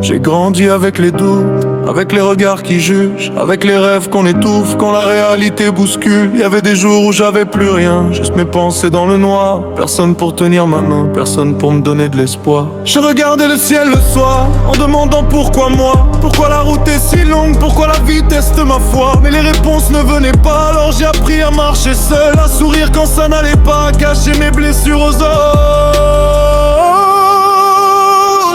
J'ai grandi avec les doutes, avec les regards qui jugent, avec les rêves qu'on étouffe quand la réalité bouscule. Il y avait des jours où j'avais plus rien, juste mes pensées dans le noir. Personne pour tenir ma main, personne pour me donner de l'espoir. Je regardais le ciel le soir, en demandant pourquoi moi. Pourquoi la route est si longue, pourquoi la vie teste ma foi. Mais les réponses ne venaient pas, alors j'ai appris à marcher seul, à sourire quand ça n'allait pas, à cacher mes blessures aux os.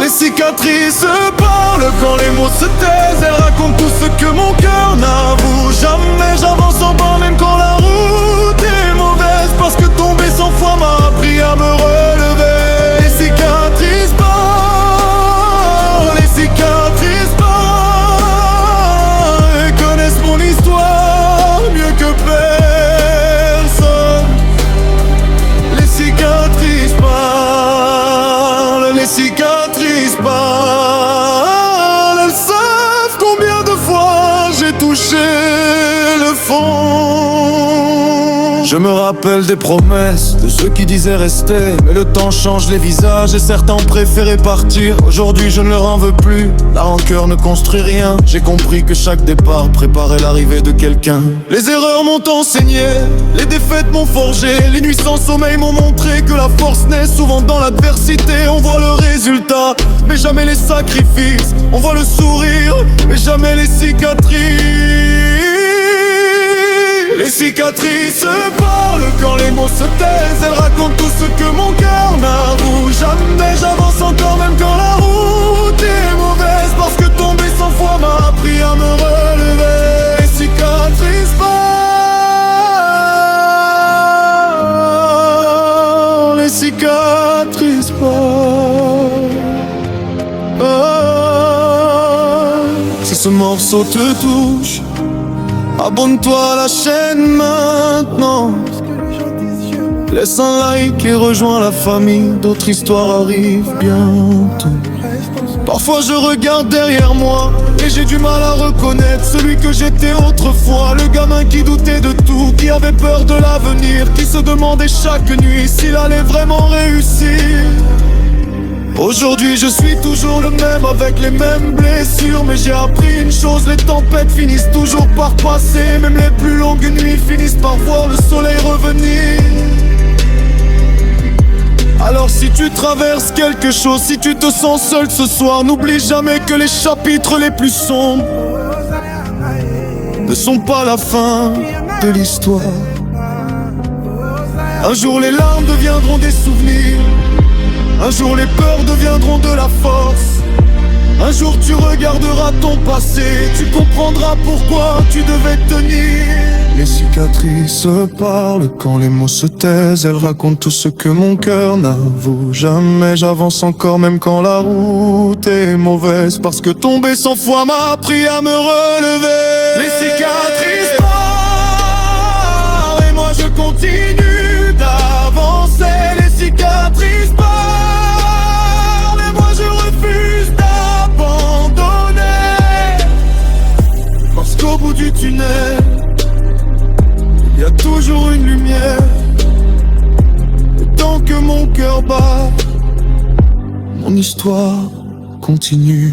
Les cicatrices parlent quand les mots se taisent. Elles racontent tout ce que mon cœur n'avoue jamais. J'avance en bas même quand la route est mauvaise, parce que tomber 100 fois m'a appris à me relever. Les cicatrices parlent, les cicatrices parlent, elles connaissent mon histoire mieux que personne. Les cicatrices parlent, les cicatrices parlent, elles savent combien de fois j'ai touché le fond. Je me rappelle des promesses de ceux qui disaient rester, mais le temps change les visages et certains ont préféré partir. Aujourd'hui je ne leur en veux plus, la rancœur ne construit rien. J'ai compris que chaque départ préparait l'arrivée de quelqu'un. Les erreurs m'ont enseigné, les défaites m'ont forgé, les nuits sans sommeil m'ont montré que la force naît souvent dans l'adversité. On voit le résultat, mais jamais les sacrifices. On voit le sourire, mais jamais les cicatrices. Les cicatrices parlent quand les mots se taisent. Elles racontent tout ce que mon cœur n'avoue jamais. J'avance encore même quand la route est mauvaise, parce que tomber 100 fois m'a appris à me relever. Les cicatrices parlent, les cicatrices parlent. Si ce morceau te touche, abonne-toi à la chaîne maintenant. Laisse un like et rejoins la famille. D'autres histoires arrivent bientôt. Parfois je regarde derrière moi et j'ai du mal à reconnaître celui que j'étais autrefois. Le gamin qui doutait de tout, qui avait peur de l'avenir, qui se demandait chaque nuit s'il allait vraiment réussir. Aujourd'hui je suis toujours le même avec les mêmes blessures, mais j'ai appris une chose, les tempêtes finissent toujours par passer. Même les plus longues nuits finissent par voir le soleil revenir. Alors si tu traverses quelque chose, si tu te sens seul ce soir, n'oublie jamais que les chapitres les plus sombres ne sont pas la fin de l'histoire. Un jour les larmes deviendront des souvenirs, un jour les peurs deviendront de la force. Un jour tu regarderas ton passé, tu comprendras pourquoi tu devais tenir. Les cicatrices parlent quand les mots se taisent. Elles racontent tout ce que mon cœur n'avoue jamais. J'avance encore même quand la route est mauvaise, parce que tomber 100 fois m'a appris à me relever. Les cicatrices parlent et moi je continue d'avancer. Les cicatrices parlent, au bout du tunnel, il y a toujours une lumière. Et tant que mon cœur bat, mon histoire continue.